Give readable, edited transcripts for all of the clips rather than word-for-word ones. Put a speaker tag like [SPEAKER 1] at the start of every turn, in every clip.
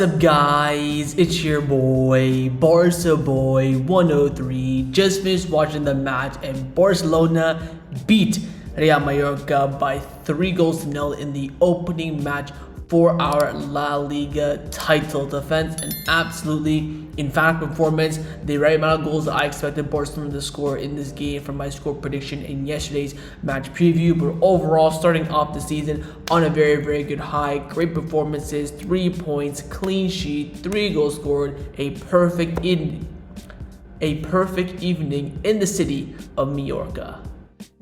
[SPEAKER 1] What's up, guys? It's your boy, Barca Boy 103. Just finished watching the match and Barcelona beat Real Mallorca by 3-0 in the opening match for our La Liga title defense. An absolutely emphatic performance. The right amount of goals that I expected Barcelona to score in this game from my score prediction in yesterday's match preview. But overall, starting off the season on a very good high. Great performances, 3 points, clean sheet, 3 goals scored, a perfect evening in the city of Mallorca.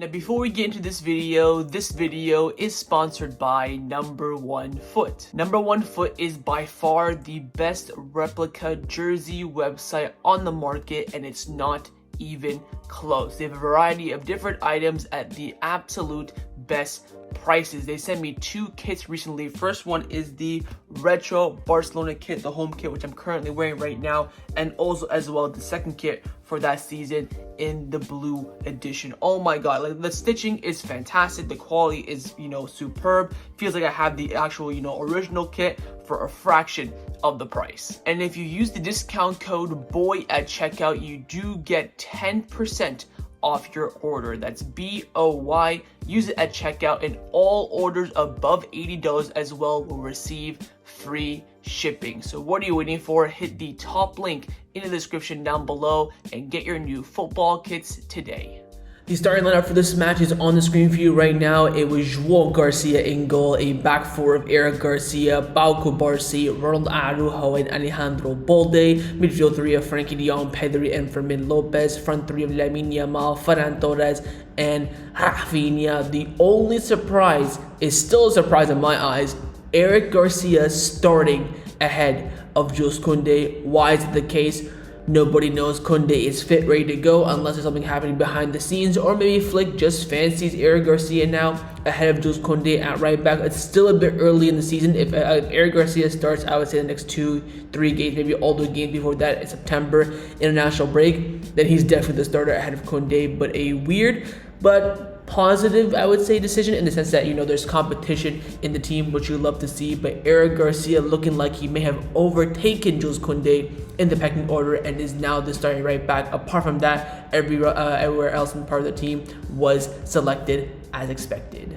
[SPEAKER 1] Now, before we get into this video is sponsored by Number One Foot. Number One Foot is by far the best replica jersey website on the market, and it's not even close. They have a variety of different items at the absolute best prices. They sent me 2 kits recently. First one is the retro Barcelona kit, the home kit, which I'm currently wearing right now, and also as well the second kit for that season in the blue edition. Oh my god, like, the stitching is fantastic, the quality is superb. Feels like I have the actual original kit for a fraction of the price. And if you use the discount code BOY at checkout, you do get 10% off your order. That's BOY. Use it at checkout, and all orders above $80 as well will receive free shipping. So what are you waiting for? Hit the top link in the description down below and get your new football kits today. The starting lineup for this match is on the screen for you right now. It was João Garcia in goal, a back four of Eric Garcia, Pau Cubarsí, Ronald Araujo, and Alejandro Balde. Midfield 3 of Frankie de Jong, Pedri, and Fermin Lopez. Front 3 of Lamine Yamal, Ferran Torres, and Raphinha. The only surprise is still a surprise in my eyes. Eric Garcia starting ahead of Kounde. Why is it the case? Nobody knows. Kounde is fit, ready to go, unless there's something happening behind the scenes, or maybe Flick just fancies Eric Garcia now ahead of Kounde at right back. It's still a bit early in the season. If Eric Garcia starts, I would say the next 2-3 games, maybe all the games before that, in September international break, then he's definitely the starter ahead of Kounde. But a weird but positive, I would say, decision in the sense that there's competition in the team, which you love to see. But Eric Garcia looking like he may have overtaken Kounde in the pecking order and is now the starting right back. Apart from that, everywhere else in part of the team was selected as expected.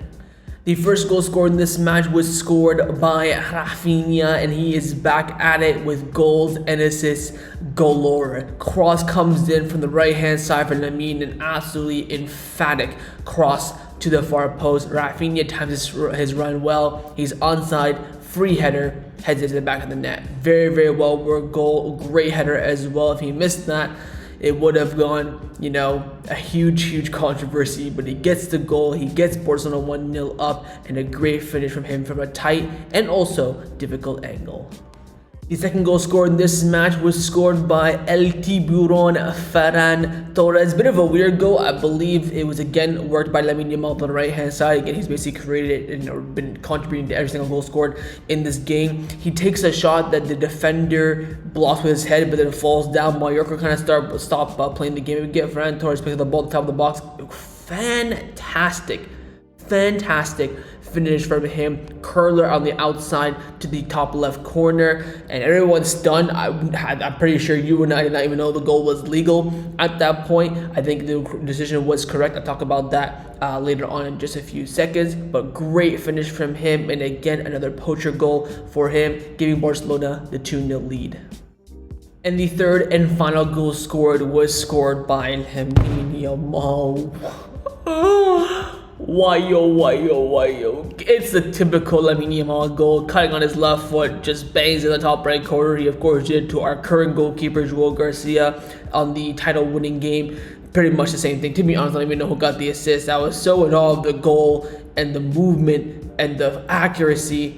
[SPEAKER 1] The first goal scored in this match was scored by Raphinha, and he is back at it with goals and assists galore. Cross comes in from the right-hand side for Lamine, an absolutely emphatic cross to the far post. Raphinha times his run well. He's onside, free header, heads into the back of the net. Very well worked goal. Great header as well. If he missed that, it would have gone, a huge controversy, but he gets the goal. He gets Barcelona 1-0 up, and a great finish from him from a tight and also difficult angle. The second goal scored in this match was scored by El Tiburon Ferran Torres. Bit of a weird goal. I believe it was again worked by Lamine Yamal on the right hand side. Again, he's basically created and been contributing to every single goal scored in this game. He takes a shot that the defender blocks with his head, but then falls down. Mallorca kind of stop playing the game. We get Ferran Torres picks up the ball at the top of the box. Fantastic finish from him. Curler on the outside to the top left corner, and everyone's stunned. I'm pretty sure you and I did not even know the goal was legal at that point. I think the decision was correct. I'll talk about that later on in just a few seconds, but great finish from him, and again another poacher goal for him, giving Barcelona the 2-0 lead. And the third and final goal scored was scored by Lamine Yamal. Why yo. It's the typical Lamine Yamal goal, cutting on his left foot, just bangs in the top right corner. He of course did to our current goalkeeper João Garcia on the title winning game. Pretty much the same thing. To be honest, I don't even know who got the assist. I was so in awe of the goal and the movement and the accuracy.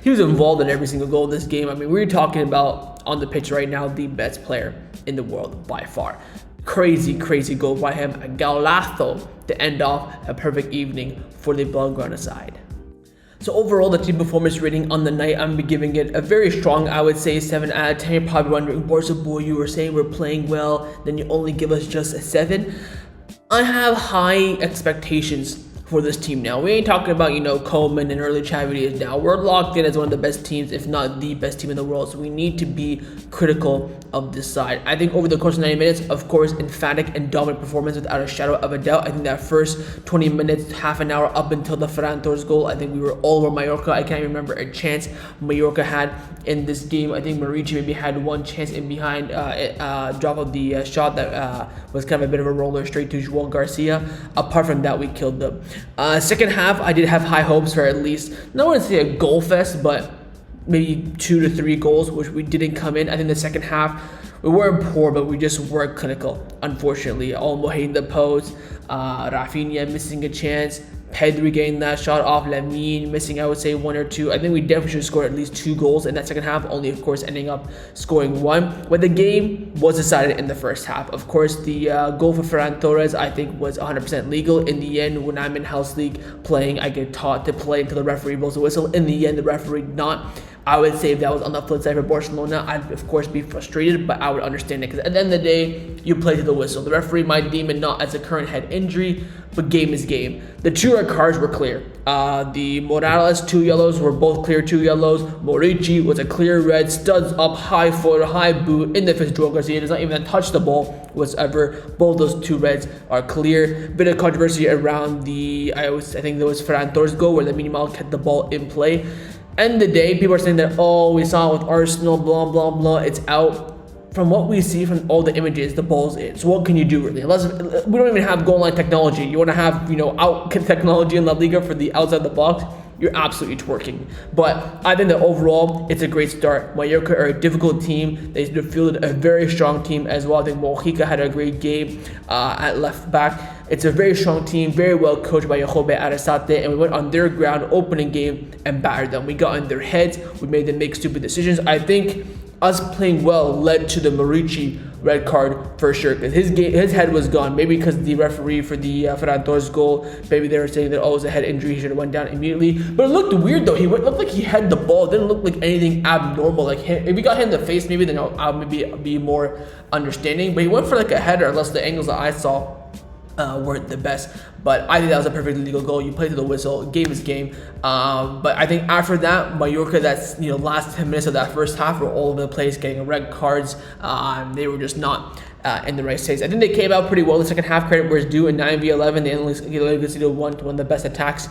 [SPEAKER 1] He was involved in every single goal in this game. I mean, we're talking about, on the pitch right now, the best player in the world by far. Crazy goal by him. A golazo to end off a perfect evening for the Blaugrana side. So overall, the team performance rating on the night, I'm giving it a very strong, I would say, 7 out of 10. You're probably wondering, Barca boy, you were saying we're playing well, then you only give us just a 7. I have high expectations for this team now. We ain't talking about, Coleman and early Xavi days now. We're locked in as one of the best teams, if not the best team in the world. So we need to be critical of this side. I think over the course of 90 minutes, of course, emphatic and dominant performance without a shadow of a doubt. I think that first 20 minutes, half an hour up until the Ferran Torres goal, I think we were all over Mallorca. I can't remember a chance Mallorca had in this game. I think Marici maybe had one chance in behind drop of the shot that was kind of a bit of a roller straight to João Garcia. Apart from that, we killed them. Second half, I did have high hopes for at least, not want to say a goal fest, but maybe 2 to 3 goals, which we didn't come in. I think the second half, we weren't poor, but we just weren't clinical, unfortunately. Olmo hitting the post, Raphinha missing a chance, Pedri getting that shot off, Lamine missing, I would say, 1 or 2. I think we definitely should score at least 2 goals in that second half, only, of course, ending up scoring 1. But the game was decided in the first half. Of course, the goal for Ferran Torres, I think, was 100% legal. In the end, when I'm in House League playing, I get taught to play until the referee blows the whistle. In the end, the referee not. I would say if that was on the flip side for Barcelona, I'd of course be frustrated, but I would understand it because at the end of the day, you play to the whistle. The referee might deem it not as a current head injury, but game is game. The 2 red cards were clear. The Morales 2 yellows were both clear 2 yellows. Morici was a clear red, studs up, high foot, high boot in the face. João Garcia does not even touch the ball whatsoever. Both those 2 reds are clear. Bit of controversy around I think there was Ferran Torres' goal where Lamine Yamal kept the ball in play. End of the day, people are saying that, oh, we saw it with Arsenal, blah, blah, blah, it's out. From what we see from all the images, the ball's in. So what can you do, really? Unless we don't even have goal line technology. You want to have, out technology in La Liga for the outside the box, you're absolutely twerking. But I think that overall, it's a great start. Mallorca are a difficult team. They fielded a very strong team as well. I think Mojica had a great game at left back. It's a very strong team, very well coached by Jacobe Arrasate, and we went on their ground opening game and battered them. We got in their heads. We made them make stupid decisions. I think us playing well led to the Morici red card for sure, because his head was gone. Maybe because the referee for the Ferran Torres goal, maybe they were saying that, oh, it was a head injury, he should have went down immediately. But it looked weird though. It looked like he had the ball. It didn't look like anything abnormal. Like if he got hit in the face, maybe then I'll maybe be more understanding. But he went for like a header, unless the angles that I saw weren't the best. But I think that was a perfectly legal goal. You play to the whistle, game is game. But I think after that, Mallorca, that's last 10 minutes of that first half were all over the place, getting red cards. They were just not in the right stage. I think they came out pretty well. The second half, credit where it's due. In 9v11, they only conceded one of the best attacks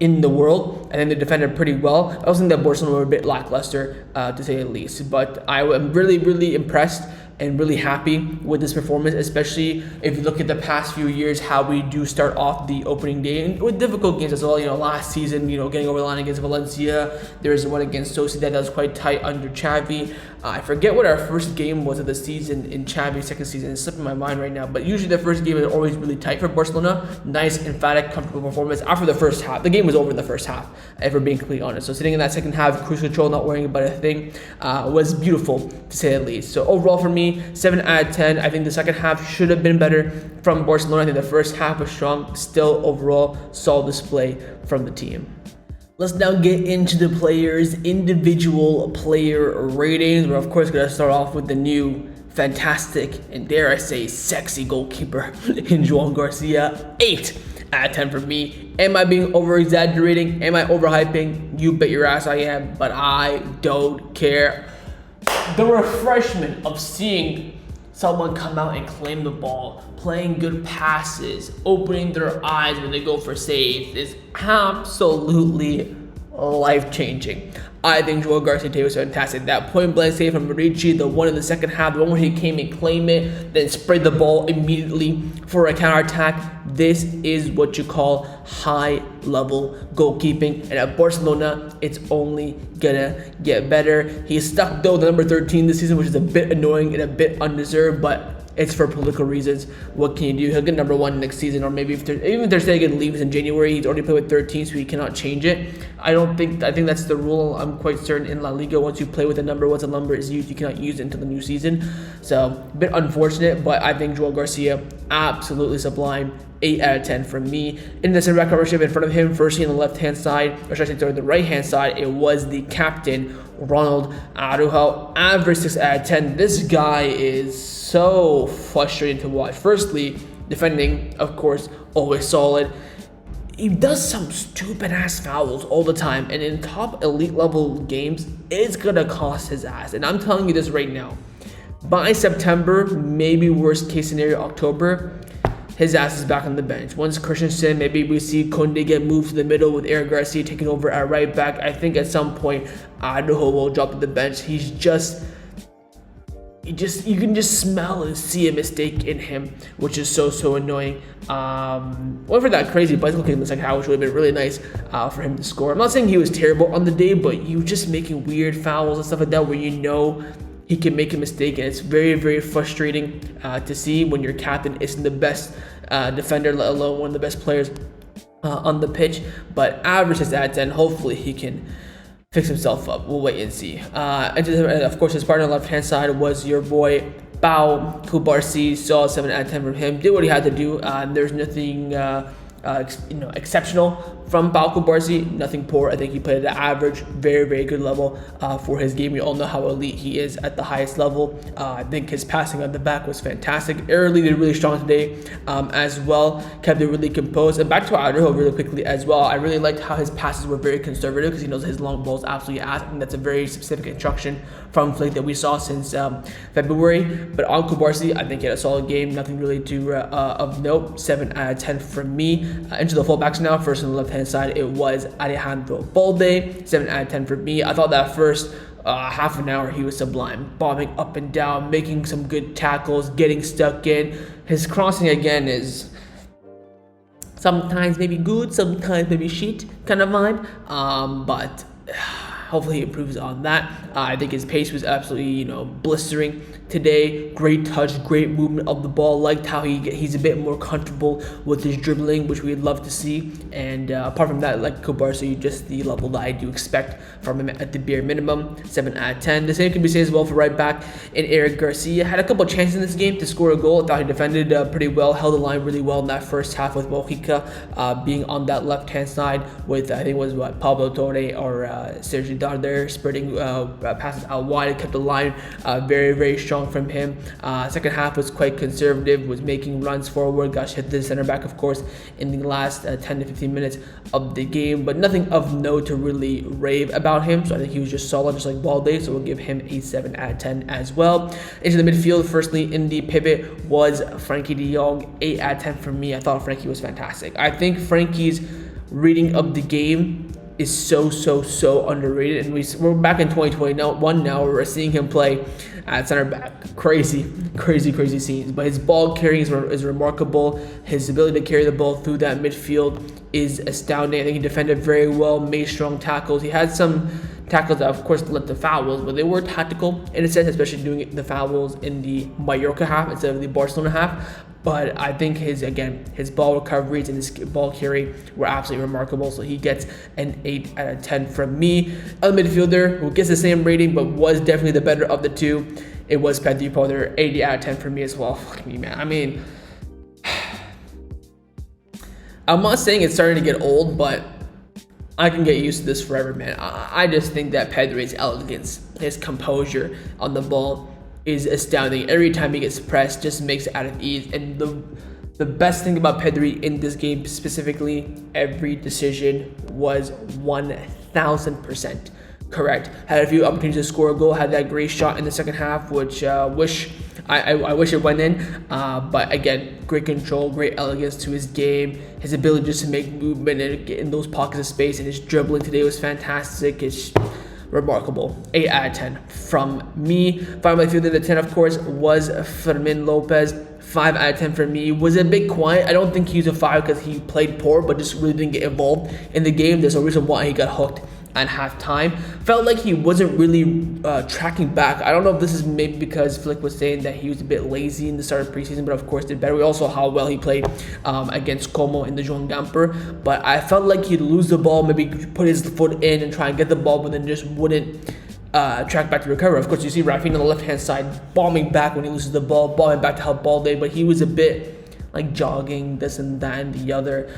[SPEAKER 1] in the world. And then they defended pretty well. I also think that Barcelona were a bit lackluster, to say the least. But I am really, really impressed and really happy with this performance, especially if you look at the past few years, how we do start off the opening day and with difficult games as well. Last season, getting over the line against Valencia. There was one against Sociedad that was quite tight under Xavi. I forget what our first game was of the season in Xavi's second season. It's slipping my mind right now. But usually the first game is always really tight for Barcelona. Nice, emphatic, comfortable performance after the first half. The game was over in the first half, if we're being completely honest. So sitting in that second half, cruise control, not worrying about a thing, was beautiful to say the least. So overall for me, 7 out of 10. I think the second half should have been better from Barcelona. I think the first half was strong. Still, overall, solid display from the team. Let's now get into the players' individual player ratings. We're, of course, going to start off with the new, fantastic, and dare I say, sexy goalkeeper in João Garcia. 8 out of 10 for me. Am I being over-exaggerating? Am I overhyping? You bet your ass I am, but I don't care. The refreshment of seeing someone come out and claim the ball, playing good passes, opening their eyes when they go for saves is absolutely life-changing. I think João Garcia was fantastic. That point-blank save from Morici, the one in the second half, the one where he came and claimed it, then sprayed the ball immediately for a counter-attack. This is what you call high-level goalkeeping. And at Barcelona, it's only gonna get better. He's stuck, though, the number 13 this season, which is a bit annoying and a bit undeserved, but it's for political reasons. What can you do? He'll get number 1 next season, or maybe even if they're saying he leaves in January, he's already played with 13, so he cannot change it. I think that's the rule. I'm quite certain in La Liga, once you play with a number, once a number is used, you cannot use it until the new season. So a bit unfortunate, but I think João Garcia, absolutely sublime. 8 out of 10 from me. In the record covership in front of him, firstly on the left-hand side, or should I say on the right-hand side, it was the captain, Ronald Araujo. Average 6 out of 10. This guy is so frustrating to watch. Firstly, defending, of course, always solid. he does some stupid ass fouls all the time, and in top elite level games, it's gonna cost his ass. And I'm telling you this right now. By September, maybe worst case scenario October, his ass is back on the bench. Once Christensen, maybe we see Kounde get moved to the middle with Eric Garcia taking over at right back. I think at some point, Idaho will drop to the bench. You can just smell and see a mistake in him, which is so annoying. Went for that crazy bicycle kick in the second half, which would have been really nice for him to score. I'm not saying he was terrible on the day, but you just making weird fouls and stuff like that where you know he can make a mistake, and it's very frustrating to see when your captain isn't the best defender, let alone one of the best players on the pitch. But average is at 10. Hopefully he can fix himself up. We'll wait and see. And of course, his partner on the left-hand side was your boy Pau Kubarsi. Saw 7 out of 10 from him. Did what he had to do. There's nothing exceptional from Pau Kubarsi, nothing poor. I think he played at an average, very good level for his game. We all know how elite he is at the highest level. I think his passing on the back was fantastic. Early did really strong today as well. Kept it really composed. And back to Idaho really quickly as well. I really liked how his passes were very conservative because he knows his long balls absolutely ass. And that's a very specific instruction from Flick that we saw since February. But on Kubarsi, I think he had a solid game. Nothing really to of note. 7 out of 10 from me. Into the fullbacks now. First on the left-hand side, it was Alejandro Balde. 7 out of 10 for me. I thought that first half an hour he was sublime, bombing up and down, making some good tackles, getting stuck in. His crossing again is sometimes maybe good, sometimes maybe shit kind of vibe, but hopefully he improves on that. I think his pace was absolutely, blistering today. Great touch, great movement of the ball. Liked how he's a bit more comfortable with his dribbling, which we'd love to see. And apart from that, like Kubarsi, just the level that I do expect from him at the bare minimum. 7 out of 10. The same can be said as well for right back in Eric Garcia. Had a couple of chances in this game to score a goal. I thought he defended pretty well, held the line really well in that first half with Mojica being on that left-hand side with, I think it was Pablo Torre or Sergi Darder spreading passes out wide. Kept the line very strong from him. Second half was quite conservative, was making runs forward. Got hit the center back, of course, in the last 10 to 15 minutes of the game, but nothing of note to really rave about him. So I think he was just solid, just like Balde. So we'll give him a 7 out of 10 as well. Into the midfield, firstly in the pivot was Frankie de Jong. 8 out of 10 for me. I thought Frankie was fantastic. I think Frankie's reading of the game is so underrated, and we're back in 2021 now where we're seeing him play at center back. Crazy scenes. But his ball carrying is remarkable. His ability to carry the ball through that midfield is astounding. I think he defended very well, made strong tackles. He had some tackles that of course led to fouls, but they were tactical in a sense, especially doing the fouls in the Mallorca half instead of the Barcelona half. But I think his ball recoveries and his ball carry were absolutely remarkable. So he gets an 8 out of 10 from me. Other midfielder who gets the same rating but was definitely the better of the two, it was Pedri. 80 out of 10 for me as well. Fuck me, man. I mean, I'm not saying it's starting to get old, but I can get used to this forever, man. I just think that Pedri's elegance, his composure on the ball is astounding. Every time he gets pressed, just makes it out of ease. And the best thing about Pedri in this game specifically, every decision was 1000% correct. Had a few opportunities to score a goal, had that great shot in the second half, which I wish it went in. But again, great control, great elegance to his game. His ability just to make movement and get in those pockets of space, and his dribbling today was fantastic. It's remarkable. 8 out of 10 from me. Final midfielder at 10, of course, was Fermin Lopez. 5 out of 10 for me. Was a bit quiet. I don't think he was a 5 because he played poor, but just really didn't get involved in the game. There's a reason why he got hooked at halftime. Felt like he wasn't really tracking back. I don't know if this is maybe because Flick was saying that he was a bit lazy in the start of preseason, but of course did better. We also saw how well he played against Como in the Joan Gamper. But I felt like he'd lose the ball, maybe put his foot in and try and get the ball, but then just wouldn't track back to recover. Of course, you see Raphinha on the left-hand side bombing back when he loses the ball, bombing back to help Balde, but he was a bit like jogging this and that and the other.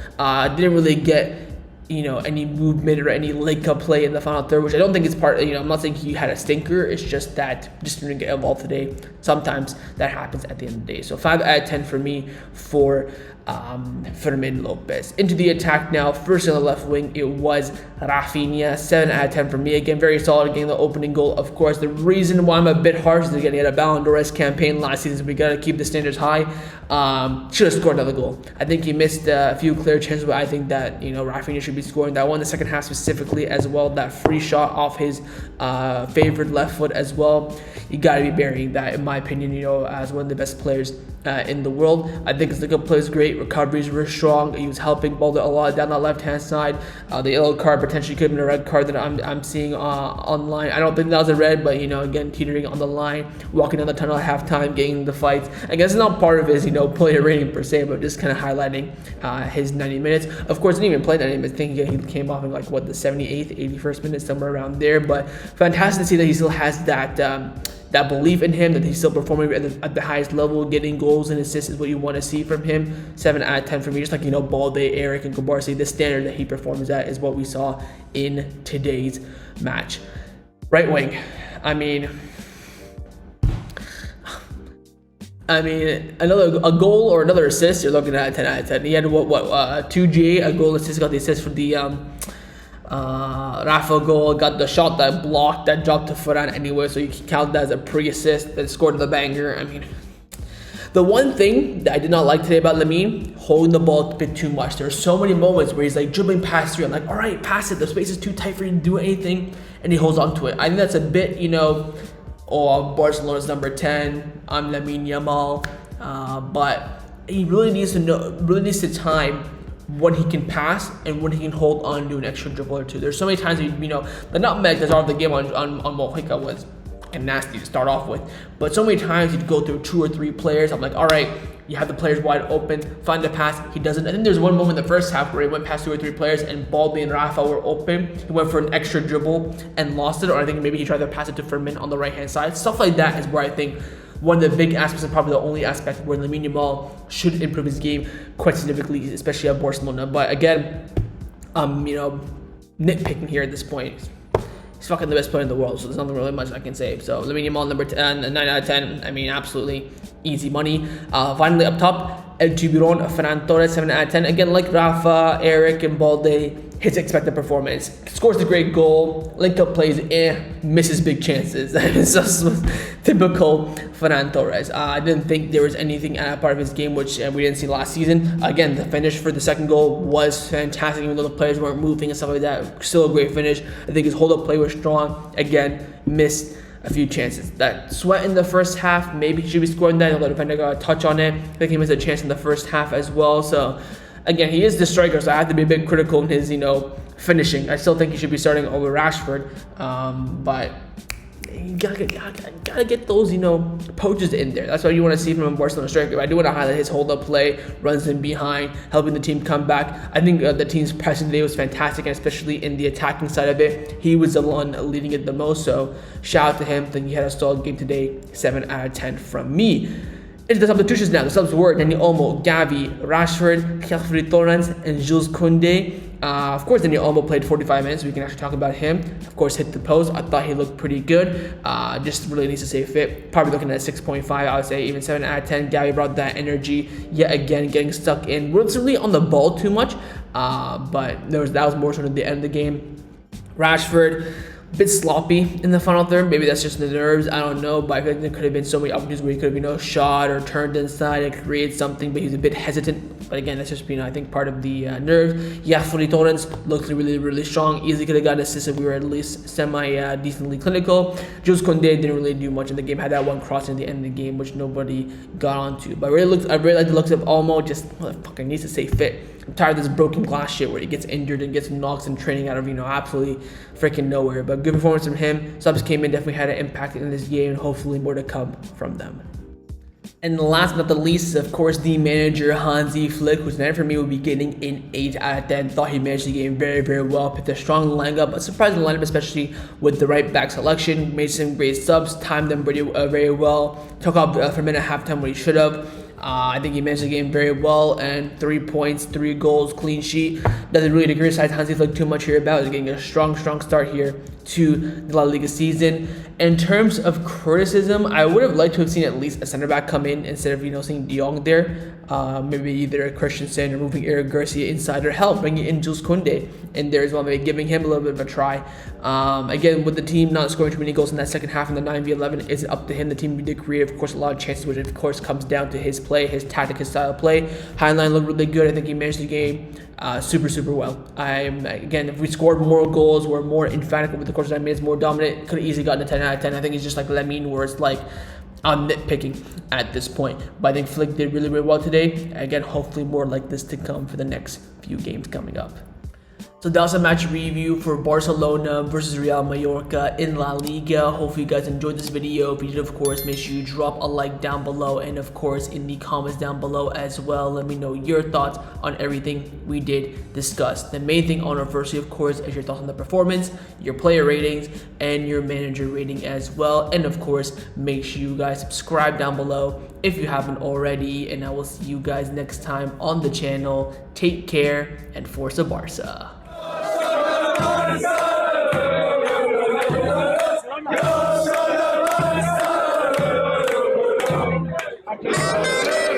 [SPEAKER 1] Didn't really get any movement or any link-up play in the final third, which I don't think is part. I'm not saying he had a stinker. It's just that just didn't get involved today. Sometimes that happens at the end of the day. So 5 out of 10 for me for Fermin Lopez. Into the attack now. First on the left wing, it was Raphinha. 7 out of 10 for me. Again, very solid getting the opening goal. Of course, the reason why I'm a bit harsh is again, he had a Ballon d'Or campaign last season, so we got to keep the standards high. Should have scored another goal. I think he missed a few clear chances, but I think that, Raphinha should be scoring that one. The second half specifically as well, that free shot off his favored left foot as well. You got to be burying that, in my opinion, as one of the best players in the world. I think his good play is great. Recoveries were strong. He was helping Balde a lot down the left-hand side. The yellow card potentially could have been a red card that I'm seeing online. I don't think that was a red, but again, teetering on the line, walking down the tunnel at halftime, getting the fights. I guess it's not part of his player rating per se, but just kind of highlighting his 90 minutes. Of course, he didn't even play 90 minutes. I think he came off in the 78th, 81st minute, somewhere around there. But fantastic to see that he still has that belief in him, that he's still performing at the highest level, getting goals and assists is what you want to see from him. 7 out of 10 for me. Just like, Balde, Eric, and Kobarsi, the standard that he performs at is what we saw in today's match. Right wing. I mean, a goal or another assist, you're looking at 10 out of 10. He had 2 GA, a goal assist, got the assist for the Rafa goal, got the shot that blocked, that dropped to Ferran anyway, so you can count that as a pre-assist, that scored the banger. The one thing that I did not like today about Lamine, holding the ball a bit too much. There are so many moments where he's dribbling past you. I'm like, all right, pass it. The space is too tight for you to do anything, and he holds on to it. I think that's a bit, Barcelona's number 10. I'm Lamine Yamal, but he really needs to time when he can pass and when he can hold on to an extra dribble or two. There's so many times the nutmeg that's off the game on Mojica was fucking nasty to start off with, but so many times he'd go through 2 or 3 players. I'm like, all right, you have the players wide open, find the pass. He doesn't. I think there's one moment in the first half where he went past 2 or 3 players and Balde and Rafa were open. He went for an extra dribble and lost it, or I think maybe he tried to pass it to Fermin on the right hand side. Stuff like that is where I think one of the big aspects, and probably the only aspect where Lamine Yamal should improve his game quite significantly, especially at Barcelona. But again, nitpicking here at this point. He's fucking the best player in the world, so there's nothing really much I can say. So Lamine Yamal, number 10, 9 out of 10. Absolutely easy money. Finally up top, El Tiburon, Ferran Torres, 7 out of 10. Again, like Rafa, Eric, and Balde, his expected performance. Scores a great goal, link up plays, misses big chances. It's just typical Ferran Torres. I didn't think there was anything at part of his game which we didn't see last season. Again, the finish for the second goal was fantastic, even though the players weren't moving and stuff like that. Still a great finish. I think his hold-up play was strong. Again, missed a few chances. That sweat in the first half, maybe he should be scoring that. The defender got a touch on it. I think he missed a chance in the first half as well. So again, he is the striker, so I have to be a bit critical in his, finishing. I still think he should be starting over Rashford, but you gotta get those, poaches in there. That's what you want to see from a Barcelona striker. I do want to highlight his hold-up play, runs in behind, helping the team come back. I think the team's pressing today was fantastic, and especially in the attacking side of it, he was the one leading it the most. So shout out to him. I think he had a solid game today. 7 out of 10 from me. Into the substitutions now. The subs were Dani Olmo, Gavi, Rashford, Ferran Torres, and Jules Kounde. Of course, Dani Olmo played 45 minutes, so we can actually talk about him. Of course, hit the post. I thought he looked pretty good. Just really needs to stay fit. Probably looking at 6.5, I would say, even 7 out of 10. Gavi brought that energy yet again, getting stuck in. Wasn't really on the ball too much, but that was more sort of the end of the game. Rashford, a bit sloppy in the final third. Maybe that's just the nerves. I don't know. But I think there could have been so many opportunities where he could have, shot or turned inside and created something. But he was a bit hesitant. But again, that's just, I think part of the nerves. Ferran Torres looked really, really strong. Easily could have got an assist if we were at least decently clinical. Jules Kounde didn't really do much in the game. Had that one cross in the end of the game, which nobody got onto. But I really like the looks of Olmo. Just motherfucker needs to stay fit. I'm tired of this broken glass shit where he gets injured and gets knocked in training out of, absolutely freaking nowhere. But good performance from him. Subs came in, definitely had an impact in this game, and hopefully more to come from them. And last but not the least, of course, the manager, Hansi Flick, who's tonight for me will be getting an 8 out of 10. Thought he managed the game very, very well. Picked a strong lineup, a surprising lineup, especially with the right back selection. Made some great subs, timed them very well. Took off Fermin at halftime when he should have. I think he managed the game very well, and 3 points, 3 goals, clean sheet. Doesn't really criticize Hansi Flick too much here about. He's getting a strong start here to the La Liga season. In terms of criticism, I would have liked to have seen at least a center back come in instead of seeing De Jong there. Maybe either Christensen or moving Eric Garcia inside, or hell, bringing in Jules Kounde in there as well, maybe giving him a little bit of a try. Again, with the team not scoring too many goals in that second half in the 9v11, it's up to him. The team did create, of course, a lot of chances, which of course comes down to his play, his tactic, his style of play. Highline looked really good. I think he managed the game super well. Again, if we scored more goals, we're more emphatic over the course of 9 minutes, more dominant, could have easily gotten a 10 out of 10. I think it's just like Lamine, where it's like I'm nitpicking at this point. But I think Flick did really well today. Again, hopefully more like this to come for the next few games coming up. So that was a match review for Barcelona versus Real Mallorca in La Liga. Hopefully you guys enjoyed this video. If you did, of course, make sure you drop a like down below, and of course in the comments down below as well, let me know your thoughts on everything we did discuss. The main thing on our firstly, of course, is your thoughts on the performance, your player ratings, and your manager rating as well. And of course, make sure you guys subscribe down below if you haven't already, and I will see you guys next time on the channel. Take care, and Forza Barca. Go,